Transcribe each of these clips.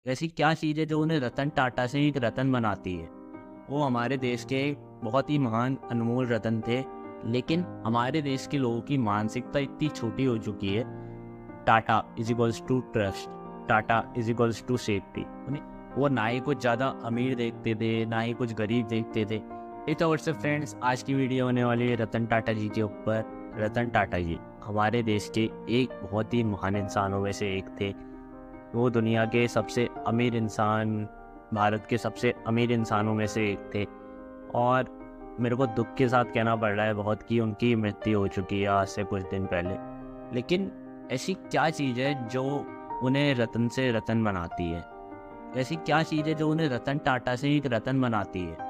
ऐसी क्या चीज़ है जो उन्हें रतन टाटा से एक रतन बनाती है? वो हमारे देश के बहुत ही महान अनमोल रतन थे, लेकिन हमारे देश के लोगों की मानसिकता इतनी छोटी हो चुकी है। Tata is equals to trust, Tata is equals to safety. वो ना ही कुछ ज़्यादा अमीर देखते थे, ना ही कुछ गरीब देखते थे। तो व्हाट्सएप फ्रेंड्स, आज की वीडियो होने वाली है रतन टाटा जी के ऊपर। रतन टाटा जी हमारे देश के एक बहुत ही महान इंसानों में से एक थे। वो दुनिया के सबसे अमीर इंसान, भारत के सबसे अमीर इंसानों में से एक थे। और मेरे को दुख के साथ कहना पड़ रहा है बहुत कि उनकी मृत्यु हो चुकी है आज से कुछ दिन पहले। लेकिन ऐसी क्या चीज़ है जो उन्हें रतन से रतन बनाती है? ऐसी क्या चीज़ है जो उन्हें रतन टाटा से एक रतन बनाती है?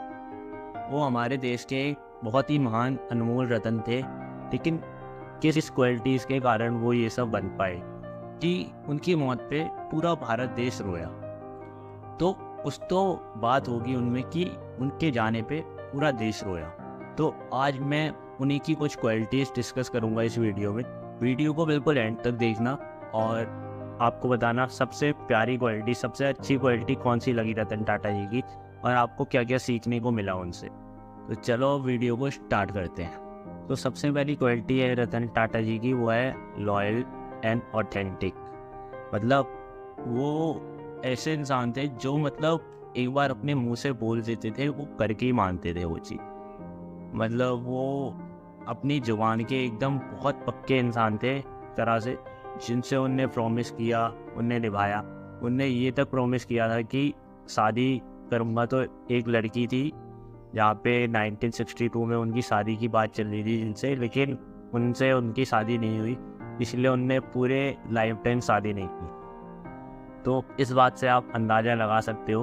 वो हमारे देश के बहुत ही महान अनमोल रतन थे, लेकिन किस क्वालिटीज़ के कारण वो ये सब बन पाए कि उनकी मौत पे पूरा भारत देश रोया। तो कुछ तो बात होगी उनमें कि उनके जाने पे पूरा देश रोया। तो आज मैं उन्हीं की कुछ क्वालिटीज़ डिस्कस करूंगा इस वीडियो में। वीडियो को बिल्कुल एंड तक देखना और आपको बताना सबसे प्यारी क्वालिटी, सबसे अच्छी क्वालिटी कौन सी लगी रतन टाटा जी की, और आपको क्या क्या सीखने को मिला उनसे। तो चलो वीडियो को स्टार्ट करते हैं। तो सबसे पहली क्वालिटी है रतन टाटा जी की, वो है लॉयल एंड ऑथेंटिक। मतलब वो ऐसे इंसान थे जो मतलब एक बार अपने मुंह से बोल देते थे, वो करके ही मानते थे वो चीज़। मतलब वो अपनी जुबान के एकदम बहुत पक्के इंसान थे तरह से। जिनसे उनने प्रॉमिस किया उनने निभाया। उनने ये तक प्रॉमिस किया था कि शादी करूँगा। तो एक लड़की थी जहाँ पे 1962 में उनकी शादी की बात चल रही थी जिनसे, लेकिन उनसे उनकी शादी नहीं हुई, इसलिए उनने पूरे लाइफ टाइम शादी नहीं की। तो इस बात से आप अंदाज़ा लगा सकते हो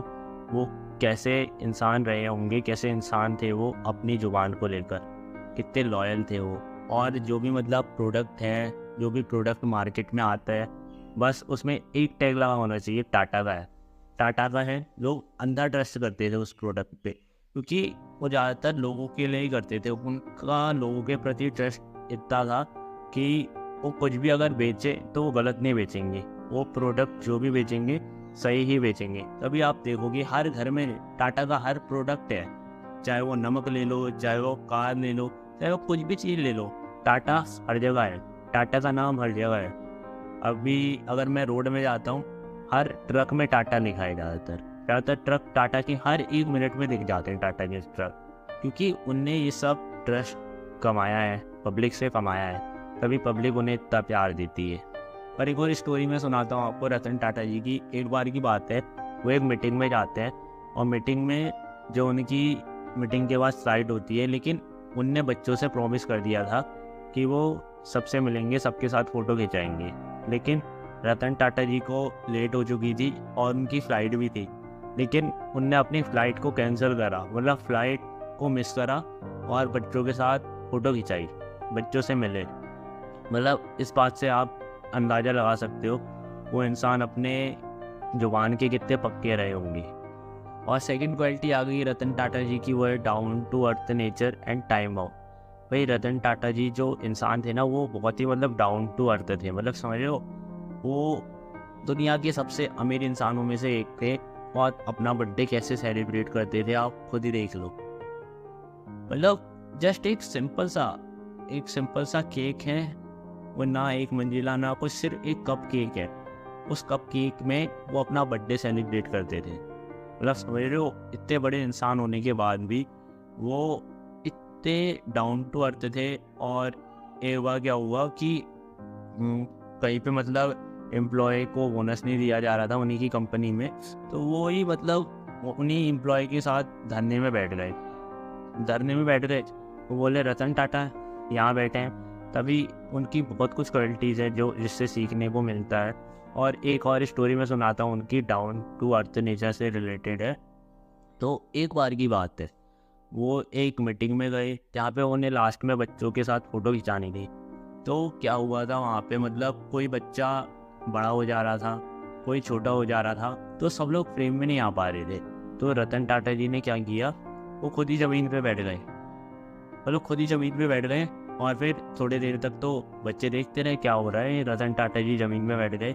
वो कैसे इंसान रहे होंगे, कैसे इंसान थे वो अपनी ज़ुबान को लेकर, कितने लॉयल थे वो। और जो भी मतलब प्रोडक्ट है, जो भी प्रोडक्ट मार्केट में आता है, बस उसमें एक टैग लगा होना चाहिए, टाटा का है। टाटा का है। लोग अंधा ट्रस्ट करते थे उस प्रोडक्ट पे, क्योंकि वो ज़्यादातर लोगों के लिए ही करते थे। उनका लोगों के प्रति ट्रस्ट इतना था कि वो कुछ भी अगर बेचे तो वो गलत नहीं बेचेंगे। वो प्रोडक्ट जो भी बेचेंगे सही ही बेचेंगे। तभी आप देखोगे हर घर में टाटा का हर प्रोडक्ट है। चाहे वो नमक ले लो, चाहे वो कार ले लो, चाहे वो कुछ भी चीज़ ले लो, टाटा हर जगह है। टाटा का नाम हर जगह है। अभी अगर मैं रोड में जाता हूँ, हर ट्रक में टाटा लिखा है। ज़्यादातर ट्रक टाटा के हर एक मिनट में दिख जाते हैं, टाटा के ट्रक। क्योंकि उनने ये सब ट्रस्ट कमाया है, पब्लिक से कमाया है, तभी पब्लिक उन्हें इतना प्यार देती है। पर एक और स्टोरी मैं सुनाता हूँ आपको रतन टाटा जी की। एक बार की बात है, वो एक मीटिंग में जाते हैं और मीटिंग में जो उनकी मीटिंग के बाद स्लाइड होती है, लेकिन उनने बच्चों से प्रॉमिस कर दिया था कि वो सबसे मिलेंगे, सबके साथ फ़ोटो खिंचाएंगे। लेकिन रतन टाटा जी को लेट हो चुकी थी और उनकी फ़्लाइट भी थी, लेकिन उनने अपनी फ़्लाइट को कैंसिल करा, मतलब फ़्लाइट को मिस करा और बच्चों के साथ फ़ोटो खिंचाई, बच्चों से मिले। मतलब इस बात से आप अंदाज़ा लगा सकते हो वो इंसान अपने जुबान के कितने पक्के रहे होंगे। और सेकंड क्वालिटी आ गई रतन टाटा जी की, वो है down to earth nature and time out. भाई रतन टाटा जी जो इंसान थे ना, वो बहुत ही मतलब डाउन टू अर्थ थे। मतलब समझ लो वो दुनिया के सबसे अमीर इंसानों में से एक थे। और अपना बर्थडे कैसे सेलिब्रेट करते थे आप खुद ही देख लो। मतलब जस्ट एक सिंपल सा केक है, वो ना एक मंजिला ना कुछ, सिर्फ एक कप केक है। उस कप केक में वो अपना बर्थडे सेलिब्रेट करते थे। मतलब समझ रहे हो, इतने बड़े इंसान होने के बाद भी वो इतने डाउन टू अर्थ थे। और एक बार क्या हुआ कि कहीं पे मतलब एम्प्लॉय को बोनस नहीं दिया जा रहा था उन्हीं की कंपनी में, तो वो ही मतलब उन्हीं एम्प्लॉय के साथ धरने में बैठ गए। वो बोले रतन टाटा यहाँ बैठे हैं। तभी उनकी बहुत कुछ क्वालिटीज़ है जो जिससे सीखने को मिलता है। और एक और स्टोरी मैं सुनाता हूँ उनकी, डाउन टू अर्थ नेचर से रिलेटेड है। तो एक बार की बात है, वो एक मीटिंग में गए जहाँ पे उन्हें लास्ट में बच्चों के साथ फ़ोटो खिंचानी थी। तो क्या हुआ था वहाँ पे, मतलब कोई बच्चा बड़ा हो जा रहा था, कोई छोटा हो जा रहा था, तो सब लोग फ्रेम में नहीं आ पा रहे थे। तो रतन टाटा जी ने क्या किया, वो खुद ही ज़मीन पे बैठ गए। मतलब खुद ही ज़मीन पे बैठ गए। और फिर थोड़ी देर तक तो बच्चे देखते रहे क्या हो रहा है। रतन टाटा जी ज़मीन में बैठ गए।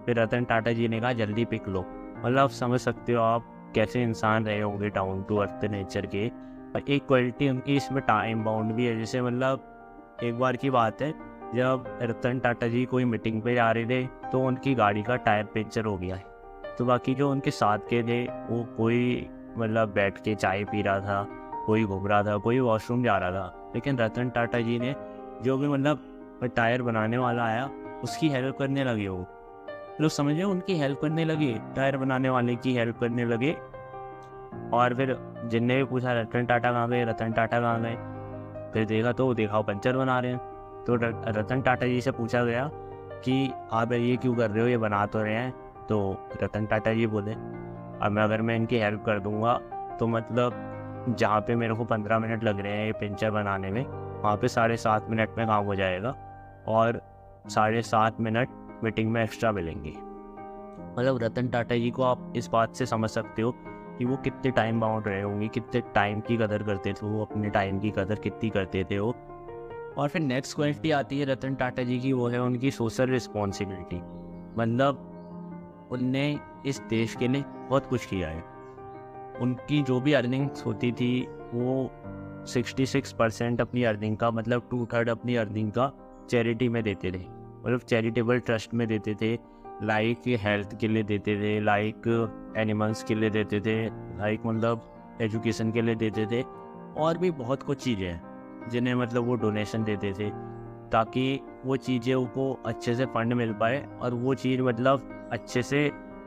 फिर रतन टाटा जी ने कहा जल्दी पिक लो। मतलब आप समझ सकते हो आप कैसे इंसान रहे होंगे, डाउन टू अर्थ नेचर के। और एक क्वालिटी उनकी इसमें टाइम बाउंड भी है। जैसे मतलब एक बार की बात है, जब रतन टाटा जी कोई मीटिंग पे जा रहे थे तो उनकी गाड़ी का टायर पंचर हो गया है। तो बाकी जो उनके साथ के थे वो कोई मतलब बैठ के चाय पी रहा था, कोई घूम रहा था, कोई वॉशरूम जा रहा था, लेकिन रतन टाटा जी ने जो भी मतलब टायर बनाने वाला आया उसकी हेल्प करने लगे। वो लोग समझे, उनकी हेल्प करने लगे, टायर बनाने वाले की हेल्प करने लगे। और फिर जिनने भी पूछा रतन टाटा कहाँ गए, रतन टाटा कहाँ गए, फिर देखा वो पंचर बना रहे हैं। तो रतन टाटा जी से पूछा गया कि आप ये क्यों कर रहे हो, ये बना तो रहे हैं। तो रतन टाटा जी बोले, अब अगर मैं इनकी हेल्प कर दूंगा तो मतलब जहाँ पे मेरे को 15 मिनट लग रहे हैं ये पंचर बनाने में, वहाँ पे 7.5 मिनट में काम हो जाएगा और 7.5 मिनट मीटिंग में एक्स्ट्रा मिलेंगे। मतलब रतन टाटा जी को आप इस बात से समझ सकते हो कि वो कितने टाइम बाउंड रहे होंगे, कितने टाइम की कदर करते थे वो, अपने टाइम की कदर कितनी करते थे वो। और फिर नेक्स्ट क्वालिटी आती है रतन टाटा जी की, वो है उनकी सोशल रिस्पॉन्सिबिलिटी। मतलब उनने इस देश के लिए बहुत कुछ किया है। उनकी जो भी अर्निंग्स होती थी वो 66% अपनी अर्निंग का, मतलब 2/3 अपनी अर्निंग का चैरिटी में देते थे। मतलब चैरिटेबल ट्रस्ट में देते थे, लाइक हेल्थ के लिए देते थे, लाइक एनिमल्स के लिए देते थे, लाइक मतलब एजुकेशन के लिए देते थे। और भी बहुत कुछ चीज़ें हैं जिन्हें मतलब वो डोनेशन देते थे ताकि वो चीज़ें को अच्छे से फंड मिल पाए और वो चीज़ मतलब अच्छे से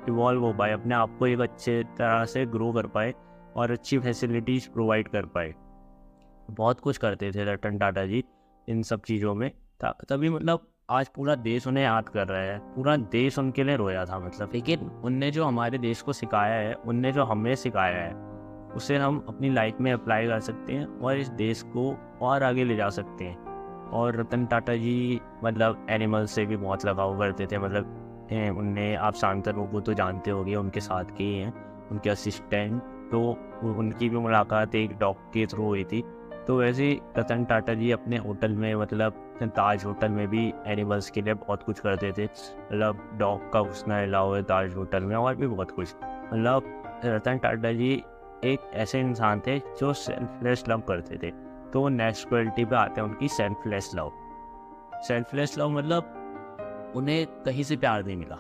इवॉल्व हो पाए, अपने आप को एक अच्छे तरह से ग्रो कर पाए और अच्छी फैसिलिटीज़ प्रोवाइड कर पाए। बहुत कुछ करते थे रतन टाटा जी इन सब चीज़ों में। तभी मतलब आज पूरा देश उन्हें याद कर रहा है, पूरा देश उनके लिए रोया था मतलब। लेकिन उनने जो हमारे देश को सिखाया है, उनने जो हमें सिखाया है, उसे हम अपनी लाइफ में अप्लाई कर सकते हैं और इस देश को और आगे ले जा सकते हैं। और रतन टाटा जी मतलब एनिमल्स से भी बहुत लगाव करते थे। मतलब उनने, आप शांतनु को तो जानते होंगे, उनके साथ के ही हैं उनके असिस्टेंट, तो उनकी भी मुलाकात एक डॉग के थ्रू हुई थी। तो वैसे ही रतन टाटा जी अपने होटल में, मतलब ताज होटल में भी एनिमल्स के लिए बहुत कुछ करते थे। मतलब डॉग का घुसना अलाउ है ताज होटल में, और भी बहुत कुछ। मतलब रतन टाटा जी एक ऐसे इंसान थे जो सेल्फलेस लव करते थे। तो नेक्स्ट क्वालिटी पे आते हैं उनकी सेल्फलेस लव। सेल्फलेस लव मतलब उन्हें कहीं से प्यार नहीं मिला।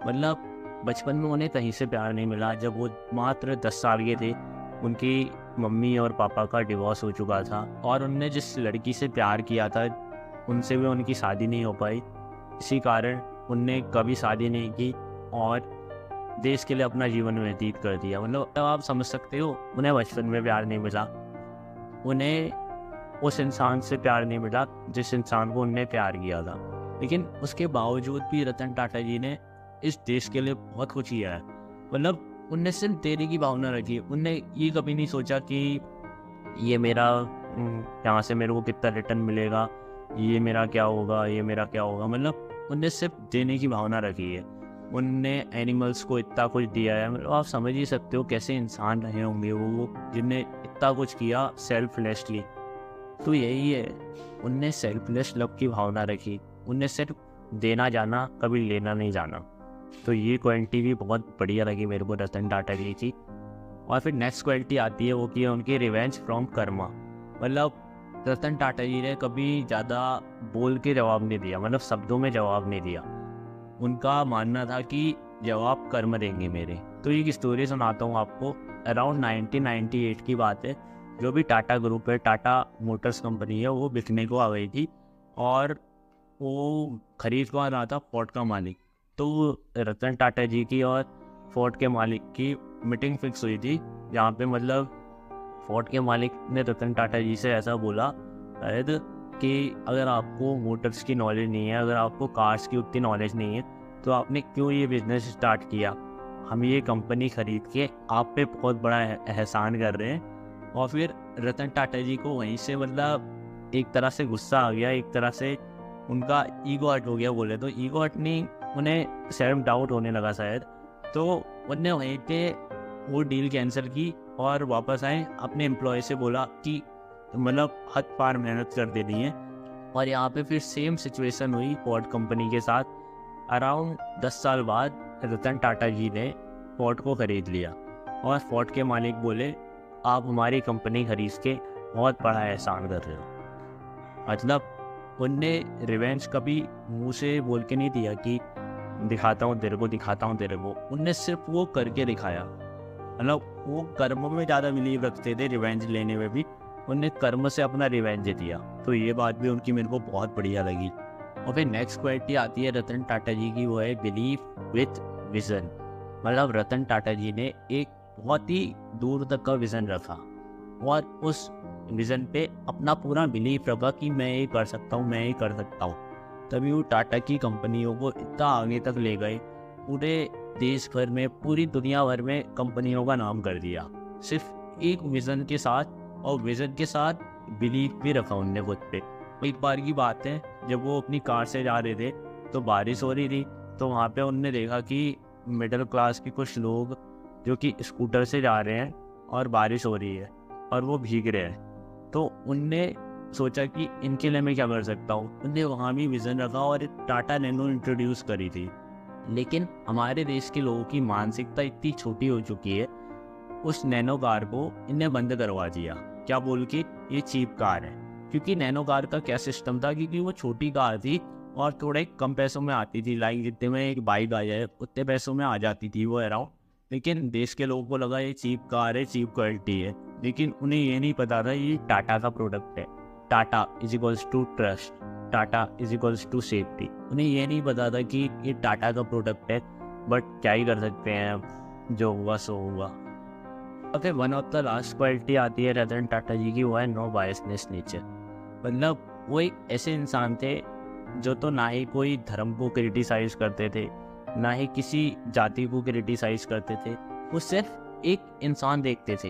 मतलब बचपन में उन्हें कहीं से प्यार नहीं मिला। जब वो मात्र 10 साल के थे उनकी मम्मी और पापा का डिवोर्स हो चुका था और उनने जिस लड़की से प्यार किया था उनसे भी उनकी शादी नहीं हो पाई। इसी कारण उनने कभी शादी नहीं की और देश के लिए अपना जीवन व्यतीत कर दिया। मतलब आप समझ सकते हो, उन्हें बचपन में प्यार नहीं मिला, उन्हें उस इंसान से प्यार नहीं मिला जिस इंसान को उनने प्यार किया था। लेकिन उसके बावजूद भी रतन टाटा जी ने इस देश के लिए बहुत कुछ किया है। मतलब उनने सिर्फ देने की भावना रखी। उनने ये कभी नहीं सोचा कि ये मेरा यहाँ से मेरे को कितना रिटर्न मिलेगा, ये मेरा क्या होगा, ये मेरा क्या होगा। मतलब उनने सिर्फ देने की भावना रखी है। उनने एनिमल्स को इतना कुछ दिया है। मतलब आप समझ ही सकते हो कैसे इंसान रहे होंगे वो, जिनने इतना कुछ किया सेल्फलेसली। तो यही है, उनने सेल्फलेस लव की भावना रखी। उनने सिर्फ देना जाना, कभी लेना नहीं जाना। तो ये क्वालिटी भी बहुत बढ़िया लगी मेरे को रतन टाटा जी की। और फिर नेक्स्ट क्वालिटी आती है, वो की है उनकी रिवेंज फ्रॉम कर्मा। मतलब रतन टाटा जी ने कभी ज़्यादा बोल के जवाब नहीं दिया, मतलब शब्दों में जवाब नहीं दिया। उनका मानना था कि जवाब कर्म देंगे मेरे। तो एक स्टोरी सुनाता हूँ आपको। अराउंड 1998 की बात है। जो भी टाटा ग्रुप है, टाटा मोटर्स कंपनी है, वो बिकने को आ गई थी और वो खरीद को आ रहा था फोर्ड का मालिक। तो रतन टाटा जी की और फोर्ड के मालिक की मीटिंग फिक्स हुई थी, जहाँ पे मतलब फोर्ड के मालिक ने रतन टाटा जी से ऐसा बोला शायद कि अगर आपको मोटर्स की नॉलेज नहीं है, अगर आपको कार्स की उतनी नॉलेज नहीं है, तो आपने क्यों ये बिजनेस स्टार्ट किया। हम ये कंपनी खरीद के आप पे बहुत बड़ा एहसान कर रहे हैं। और फिर रतन टाटा जी को वहीं से मतलब एक तरह से गुस्सा आ गया, एक तरह से उनका ईगो हर्ट हो गया बोले तो। ईगो हर्ट नहीं, उन्हें सेल्फ डाउट होने लगा शायद। तो उनने वहीं पे वो डील कैंसिल की और वापस आए, अपने एम्प्लॉय से बोला कि मतलब हद पार मेहनत कर देनी है। और यहाँ पे फिर सेम सिचुएशन हुई फोर्ड कंपनी के साथ। अराउंड 10 साल बाद रतन टाटा जी ने फोर्ड को ख़रीद लिया और फोर्ड के मालिक बोले आप हमारी कंपनी खरीद के बहुत बड़ा एहसान कर रहे हो। मतलब उनने रिवेंज कभी मुंह से बोल के नहीं दिया कि दिखाता हूँ तेरे को, उनने सिर्फ वो करके दिखाया। मतलब वो कर्म में ज़्यादा बिलीव रखते थे, रिवेंज लेने में भी उनने कर्म से अपना रिवेंज दिया। तो ये बात भी उनकी मेरे को बहुत बढ़िया लगी। और फिर नेक्स्ट क्वालिटी आती है रतन टाटा जी की, वो है बिलीव विथ विज़न। मतलब रतन टाटा जी ने एक बहुत ही दूर तक का विज़न रखा और उस विज़न पे अपना पूरा बिलीव रखा कि मैं ये कर सकता हूँ, तभी वो टाटा की कंपनियों को इतना आगे तक ले गए, पूरे देश भर में, पूरी दुनिया भर में कंपनियों का नाम कर दिया, सिर्फ एक विज़न के साथ। और विज़न के साथ बिलीव भी रखा उनने खुद पे। एक बार की बात है, जब वो अपनी कार से जा रहे थे तो बारिश हो रही थी, तो वहाँ पे उनने देखा कि मिडिल क्लास के कुछ लोग जो कि स्कूटर से जा रहे हैं और बारिश हो रही है और वो भीग रहे हैं। तो उनने सोचा कि इनके लिए मैं क्या कर सकता हूँ। उनने वहाँ भी विज़न रखा और टाटा नैनो इंट्रोड्यूस करी थी। लेकिन हमारे देश के लोगों की मानसिकता इतनी छोटी हो चुकी है, उस नैनो कार को इनने बंद करवा दिया। क्या बोल के ये चीप कार है। क्योंकि नैनो कार का क्या सिस्टम था, क्योंकि वो छोटी कार थी और थोड़े कम पैसों में आती थी, लाइक जितने में एक बाइक आ जाए उतने पैसों में आ जाती थी वो अराउंड। लेकिन देश के लोगों को लगा ये चीप कार है, चीप क्वालिटी है। लेकिन उन्हें ये नहीं पता था ये टाटा का प्रोडक्ट है। Tata is equals to trust, Tata is equals to safety. उन्हें ये नहीं पता था कि ये टाटा का प्रोडक्ट है। बट क्या ही कर सकते हैं, जो हुआ सो हुआ। और फिर one of the last quality आती है रतन टाटा जी की, वो है नो बायसनेस नेचर। मतलब वो एक ऐसे इंसान थे जो तो ना ही कोई धर्म को क्रिटिसाइज करते थे, ना ही किसी जाति को क्रिटिसाइज करते थे, वो सिर्फ एक इंसान देखते थे।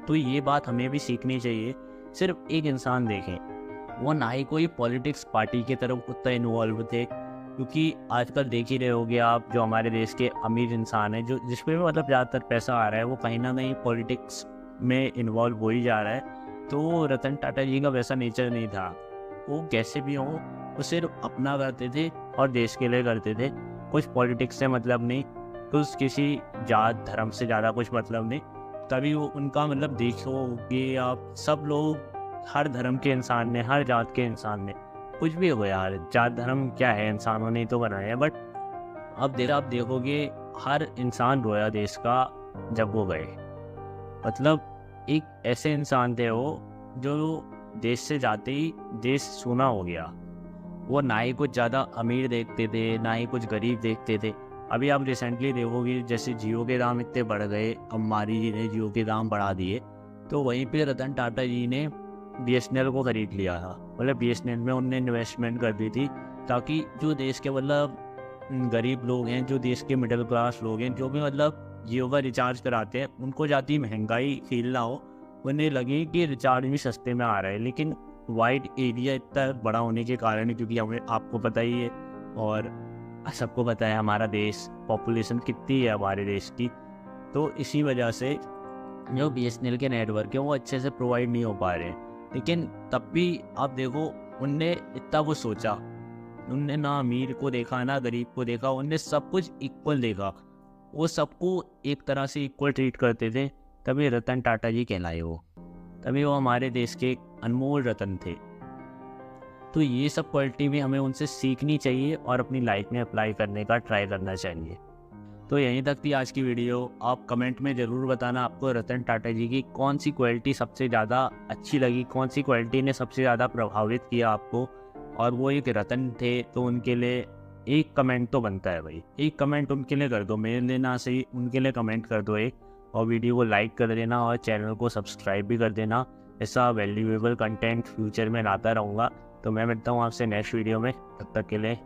तो ये बात हमें भी सीखनी चाहिए, सिर्फ एक इंसान देखें। वो ना ही कोई पॉलिटिक्स पार्टी की तरफ उतना इन्वॉल्व थे, क्योंकि आजकल देख ही रहे होगे आप, जो हमारे देश के अमीर इंसान हैं, जो जिसपे मतलब ज़्यादातर पैसा आ रहा है, वो कहीं ना कहीं पॉलिटिक्स में इन्वॉल्व हो ही जा रहा है। तो रतन टाटा जी का वैसा नेचर नहीं था। वो कैसे भी हों, वो सिर्फ अपना करते थे और देश के लिए करते थे। कुछ पॉलिटिक्स से मतलब नहीं, कुछ किसी जात धर्म से ज़्यादा कुछ मतलब नहीं। तभी वो उनका मतलब देखो कि आप सब लोग, हर धर्म के इंसान ने, हर जात के इंसान ने, कुछ भी हो यार, जात धर्म क्या है, इंसानों ने ही तो बनाया है। बट अब आप देखोगे हर इंसान रोया देश का जब वो गए। मतलब एक ऐसे इंसान थे वो, जो देश से जाते ही देश सूना हो गया। वो ना ही कुछ ज़्यादा अमीर देखते थे, ना ही कुछ गरीब देखते थे। अभी आप रिसेंटली देखोगे जैसे जियो के दाम इतने बढ़ गए, अंबानी जी ने जियो के दाम बढ़ा दिए, तो वहीं पे रतन टाटा जी ने BSNL को ख़रीद लिया था। मतलब BSNL में उनने इन्वेस्टमेंट कर दी थी, ताकि जो देश के मतलब गरीब लोग हैं, जो देश के मिडिल क्लास लोग हैं, जो भी मतलब जियो का रिचार्ज कराते हैं, उनको ज़्यादा महंगाई फील ना हो। उन्हें लगे कि रिचार्ज भी सस्ते में आ रहा है। लेकिन वाइड एरिया इतना बड़ा होने के कारण, क्योंकि हमें आपको पता ही है और सबको पता है हमारा देश, पॉपुलेशन कितनी है हमारे देश की, तो इसी वजह से जो BSNL के नेटवर्क है वो अच्छे से प्रोवाइड नहीं हो पा रहे हैं। लेकिन तब भी आप देखो, उनने इतना कुछ सोचा, उनने ना अमीर को देखा ना गरीब को देखा, उनने सब कुछ इक्वल देखा। वो सबको एक तरह से इक्वल ट्रीट करते थे, तभी रतन टाटा जी कहलाए वो, तभी वो हमारे देश के अनमोल रतन थे। तो ये सब क्वालिटी भी हमें उनसे सीखनी चाहिए और अपनी लाइफ में अप्लाई करने का ट्राई करना चाहिए। तो यहीं तक थी आज की वीडियो। आप कमेंट में ज़रूर बताना आपको रतन टाटा जी की कौन सी क्वालिटी सबसे ज़्यादा अच्छी लगी, कौन सी क्वालिटी ने सबसे ज़्यादा प्रभावित किया आपको। और वो एक रतन थे, तो उनके लिए एक कमेंट तो बनता है भाई, एक कमेंट उनके लिए कर दो, मेरे लिए ना सही, उनके लिए कमेंट कर दो एक, और वीडियो को लाइक कर देना और चैनल को सब्सक्राइब भी कर देना। ऐसा वैल्यूएबल कंटेंट फ्यूचर में लाता रहूँगा। तो मैं मिलता हूँ आपसे नेक्स्ट वीडियो में, तब तक के लिए